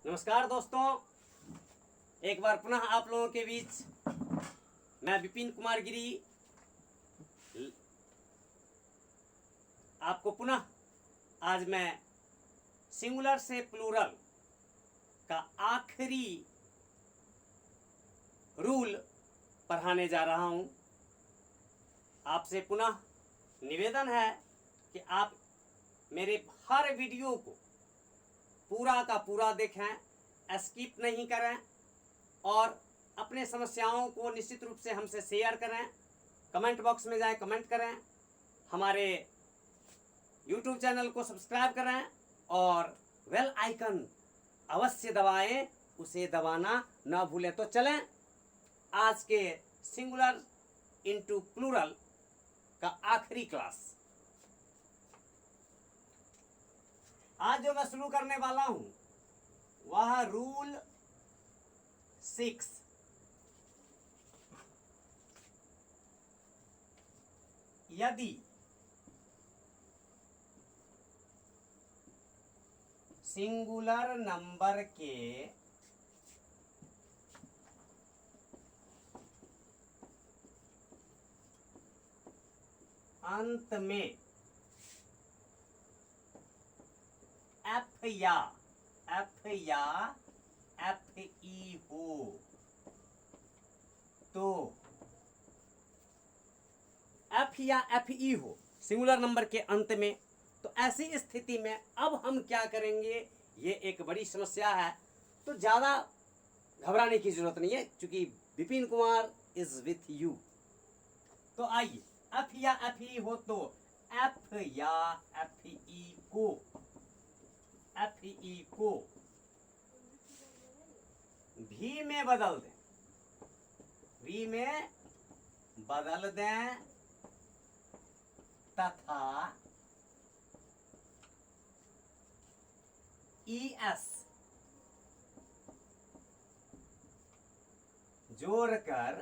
नमस्कार दोस्तों, एक बार पुनः आप लोगों के बीच मैं विपिन कुमार गिरी आपको पुनः आज मैं सिंगुलर से प्लूरल का आखिरी रूल पढ़ाने जा रहा हूं। आपसे पुनः निवेदन है कि आप मेरे हर वीडियो को पूरा का पूरा देखें, स्किप नहीं करें और अपने समस्याओं को निश्चित रूप से हमसे शेयर करें। कमेंट बॉक्स में जाएं, कमेंट करें, हमारे YouTube चैनल को सब्सक्राइब करें और बेल आइकन अवश्य दबाएं, उसे दबाना ना भूलें। तो चलें आज के सिंगुलर इनटू प्लूरल का आखिरी क्लास। आज जो मैं शुरू करने वाला हूं वह रूल 6। यदि सिंगुलर नंबर के अंत में एफ या एफ ई हो तो एफ या एफ ई हो सिंगुलर नंबर के अंत में, तो ऐसी स्थिति में अब हम क्या करेंगे, ये एक बड़ी समस्या है। तो ज़्यादा घबराने की जरूरत नहीं है क्योंकि Vipin Kumar is with you. तो आइए, एफ या एफ ई हो तो एफ या एफ ई को भी में बदल दें, भी में बदल दें तथा ES जोड़कर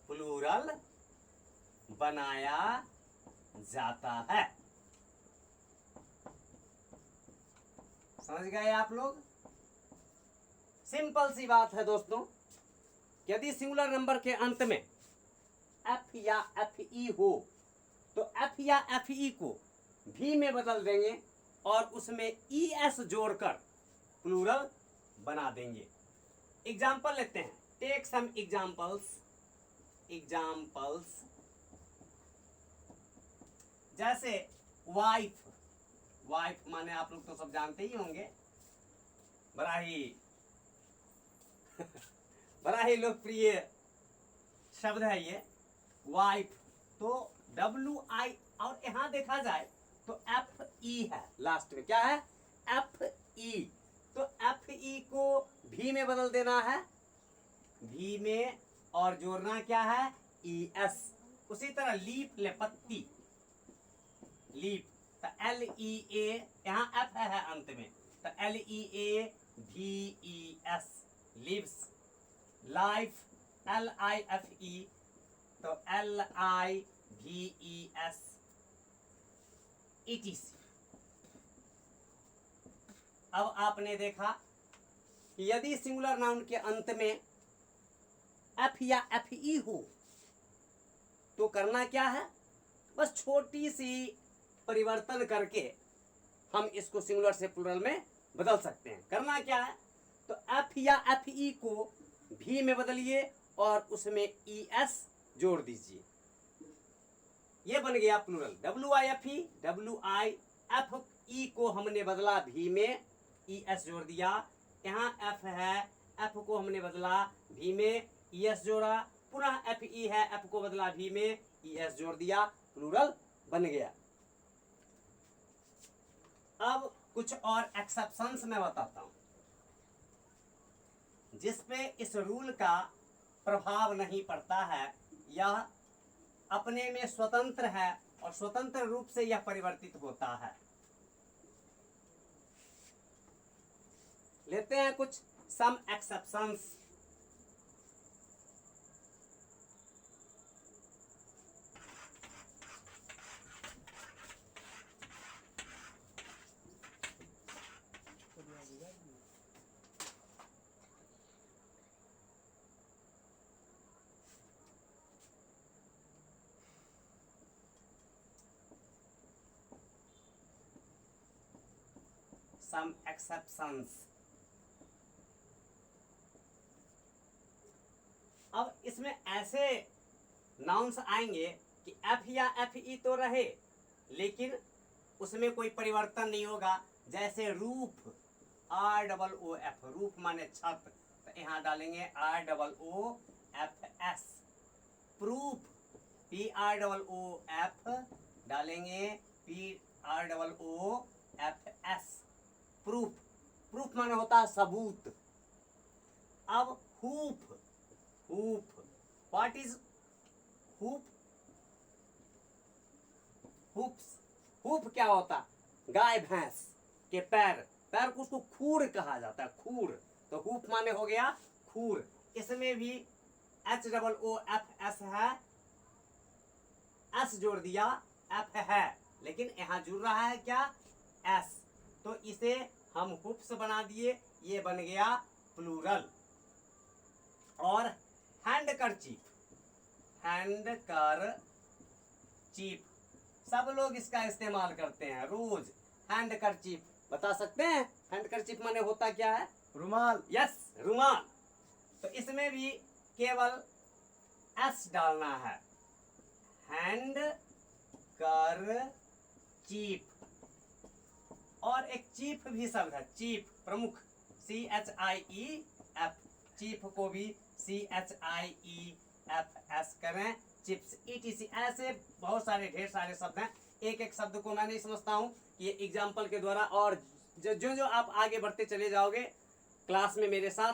प्लूरल बनाया जाता है। समझ गए आप लोग? सिंपल सी बात है दोस्तों, यदि सिंगुलर नंबर के अंत में एफ या एफ ई हो तो एफ या एफ ई को भी में बदल देंगे और उसमें ES जोड़कर प्लूरल बना देंगे। एग्जाम्पल लेते हैं, टेक सम एग्जाम्पल्स। जैसे वाइफ माने आप लोग तो सब जानते ही होंगे, बड़ा ही लोकप्रिय शब्द है ये वाइफ। तो WI और यहां देखा जाए तो FE है, लास्ट में क्या है, FE। तो FE को भी में बदल देना है, भी में, और जोड़ना क्या है, ES। उसी तरह लीप ले, पत्ती, लीप, तो LEA, यहां F है अंत में, तो LEAVES, लीव्स। लाइफ LIFE, तो LIVES, ETC। अब आपने देखा कि यदि सिंगुलर नाउन के अंत में एफ या एफ ई हो तो करना क्या है, बस छोटी सी परिवर्तन करके हम इसको सिंगुलर से प्लूरल में बदल सकते हैं। करना क्या है, तो एफ या एफ ई को भी में बदलिए और उसमें ES जोड़ दीजिए, ये बन गया प्लूरल। WIFE को हमने बदला भी में, ES जोड़ दिया। यहाँ F है, F को हमने बदला भी में, ES जोड़ा। पुनः FE है, F को बदला भी में, ES जोड़ दिया, प्लूरल बन गया। अब कुछ और एक्सेप्शंस मैं बताता हूं जिसपे इस रूल का प्रभाव नहीं पड़ता है, यह अपने में स्वतंत्र है और स्वतंत्र रूप से यह परिवर्तित होता है। लेते हैं कुछ सम एक्सेप्शंस। some exceptions। अब इसमें ऐसे नाउन्स आएंगे कि एफ या एफ ई तो रहे लेकिन उसमें कोई परिवर्तन नहीं होगा। जैसे roof, R double O F, roof माने छत, तो यहाँ डालेंगे R double O F S. Proof, P R double O F, डालेंगे P R double O F S. Proof, proof माने होता है सबूत। अब hoof, hoof, what is hoof? Hoops, hoof क्या होता? गाय भैंस के पैर, पैर को उसको खूर कहा जाता है, खूर। तो हुफ माने हो गया खूर। इसमें भी H double O F S है, एस जोड़ दिया, एफ है, लेकिन यहां जुड़ रहा है क्या? एस। तो इसे हम हुप्स बना दिए, ये बन गया प्लूरल। और हैंड करचीफ, हैंड करचीफ, सब लोग इसका इस्तेमाल करते हैं रोज। हैंड करचीफ बता सकते हैं हैंड करचीफ माने होता क्या है? रुमाल। यस, रुमाल। तो इसमें भी केवल एस डालना है, हैंड करचीफ। और एक चीफ भी शब्द है, चीफ, प्रमुख, C H I E F, chief को भी C H I E F S करें, चिप्स, ईटीसी। ऐसे बहुत सारे ढेर सारे शब्द हैं, एक एक शब्द को मैं नहीं समझता हूं कि ये एग्जाम्पल के द्वारा, और जो जो आप आगे बढ़ते चले जाओगे क्लास में मेरे साथ,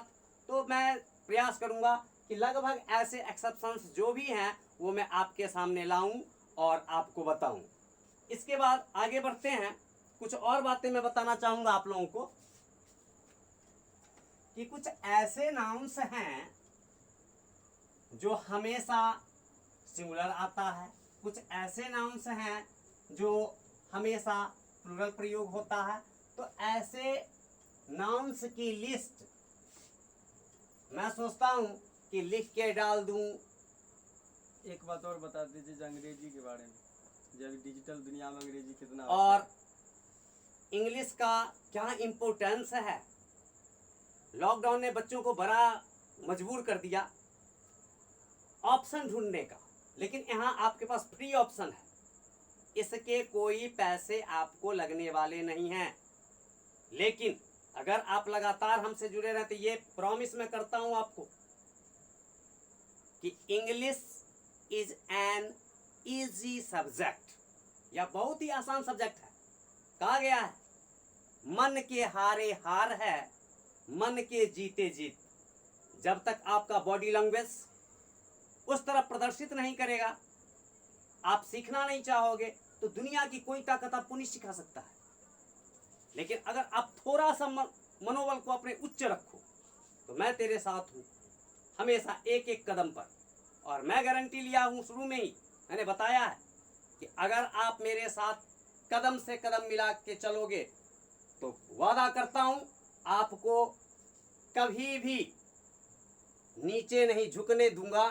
तो मैं प्रयास करूंगा कि लगभग ऐसे एक्सेप्शंस जो भी हैं वो मैं आपके सामने लाऊं और आपको बताऊं। इसके बाद आगे बढ़ते हैं, कुछ और बातें मैं बताना चाहूंगा आप लोगों को कि कुछ ऐसे नाउन्स हैं जो हमेशा सिंगुलर आता है, कुछ ऐसे नाउन्स हैं जो हमेशा प्लूरल प्रयोग होता है। तो ऐसे नाउन्स की लिस्ट मैं सोचता हूं कि लिख के डाल दूं। एक बात और बता दीजिए अंग्रेजी के बारे में, जब डिजिटल दुनिया में अंग्रेजी कितना और इंग्लिश का क्या इम्पोर्टेंस है। लॉकडाउन ने बच्चों को बड़ा मजबूर कर दिया ऑप्शन ढूंढने का, लेकिन यहाँ आपके पास फ्री ऑप्शन है, इसके कोई पैसे आपको लगने वाले नहीं हैं। लेकिन अगर आप लगातार हमसे जुड़े रहते, ये प्रॉमिस मैं करता हूं आपको कि English is an easy subject, या बहुत ही आसान सब्जेक्ट है। कहा गया है मन के हारे हार है, मन के जीते जीत। जब तक आपका बॉडी लैंग्वेज उस तरफ प्रदर्शित नहीं करेगा, आप सीखना नहीं चाहोगे, तो दुनिया की कोई ताकत आपको नहीं सिखा सकता है। लेकिन अगर आप थोड़ा सा मनोबल को अपने उच्च रखो, तो मैं तेरे साथ हूं हमेशा एक एक कदम पर। और मैं गारंटी लिया हूं, शुरू में ही मैंने बताया है कि अगर आप मेरे साथ कदम से कदम मिला के चलोगे तो वादा करता हूं आपको कभी भी नीचे नहीं झुकने दूंगा,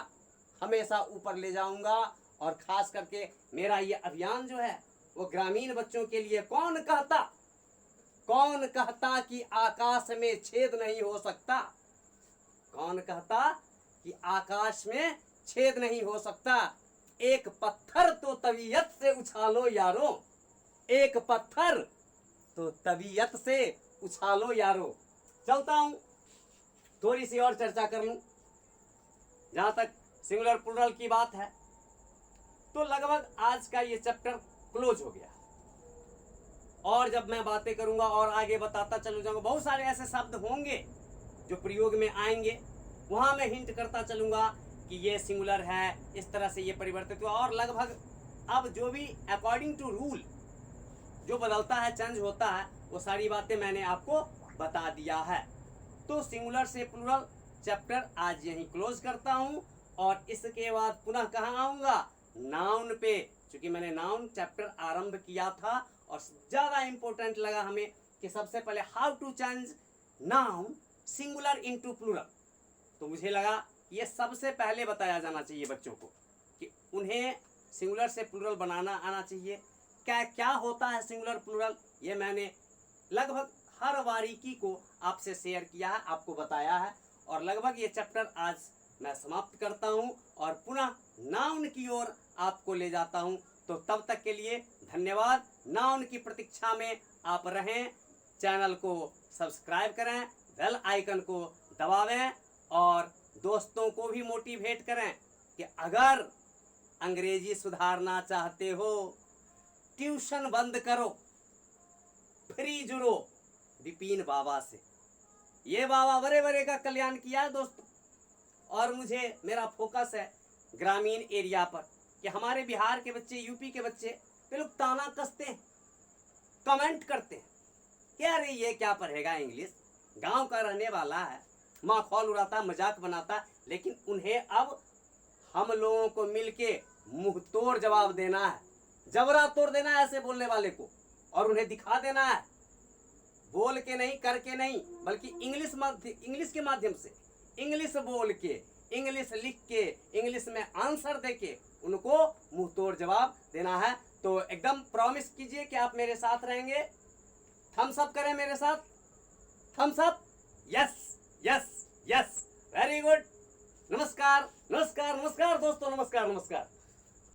हमेशा ऊपर ले जाऊंगा। और खास करके मेरा ये अभियान जो है वो ग्रामीण बच्चों के लिए। कौन कहता कि आकाश में छेद नहीं हो सकता? कौन कहता कि आकाश में छेद नहीं हो सकता? एक पत्थर तो तबीयत से उछालो यारो, एक पत्थर तो तबीयत से उछालो यारो। चलता हूं, थोड़ी सी और चर्चा कर लूं। जहां तक सिंगुलर प्लूरल की बात है, तो लगभग आज का ये चैप्टर क्लोज हो गया। और जब मैं बातें करूंगा और आगे बताता चलू जाऊंगा, बहुत सारे ऐसे शब्द होंगे जो प्रयोग में आएंगे, वहां मैं हिंट करता चलूंगा कि ये सिंगुलर है, इस तरह से ये परिवर्तित हुआ। और लगभग अब जो भी अकॉर्डिंग टू रूल जो बदलता है, चेंज होता है, वो सारी बातें मैंने आपको बता दिया है। तो सिंगुलर से प्लूरल चैप्टर आज यहीं क्लोज करता हूं, और इसके बाद पुनः कहाँ आऊंगा? नाउन पे, क्योंकि मैंने नाउन चैप्टर आरंभ किया था और ज्यादा इंपॉर्टेंट लगा हमें कि सबसे पहले how to change noun singular into plural. तो मुझे लगा ये सबसे पहले बताया जाना चाहिए बच्चों को कि उन्हें सिंगुलर से प्लूरल बनाना आना चाहिए। क्या क्या होता है सिंगुलर प्लूरल, ये मैंने लगभग हर बारीकी को आपसे शेयर किया है, आपको बताया है। और लगभग ये चैप्टर आज मैं समाप्त करता हूं और पुनः नाउन की ओर आपको ले जाता हूं। तो तब तक के लिए धन्यवाद। नाउन की प्रतीक्षा में आप रहें, चैनल को सब्सक्राइब करें, बेल आइकन को दबावें और दोस्तों को भी मोटिवेट करें कि अगर अंग्रेजी सुधारना चाहते हो, ट्यूशन बंद करो, फ्री जुड़ो विपिन बाबा से। ये बाबा बड़े बड़े का कल्याण किया है दोस्तों। और मुझे मेरा फोकस है ग्रामीण एरिया पर कि हमारे बिहार के बच्चे, यूपी के बच्चे ये लोग ताना कसते हैं, कमेंट करते हैं कि अरे ये क्या पढ़ेगा इंग्लिश, गांव का रहने वाला है, माखौल उड़ाता, मजाक बनाता। लेकिन उन्हें अब हम लोगों को मिलके मुंह तोड़ जवाब देना है, जबरा तोड़ देना है ऐसे बोलने वाले को, और उन्हें दिखा देना है, बोल के नहीं, करके नहीं, बल्कि इंग्लिश के माध्यम से, इंग्लिश बोल के, इंग्लिश लिख के, इंग्लिश में आंसर दे के उनको मुंह तोड़ जवाब देना है। तो एकदम प्रॉमिस कीजिए कि आप मेरे साथ रहेंगे। थम्स अप करें मेरे साथ, thumbs up, yes yes yes, very good. नमस्कार नमस्कार नमस्कार दोस्तों, नमस्कार नमस्कार।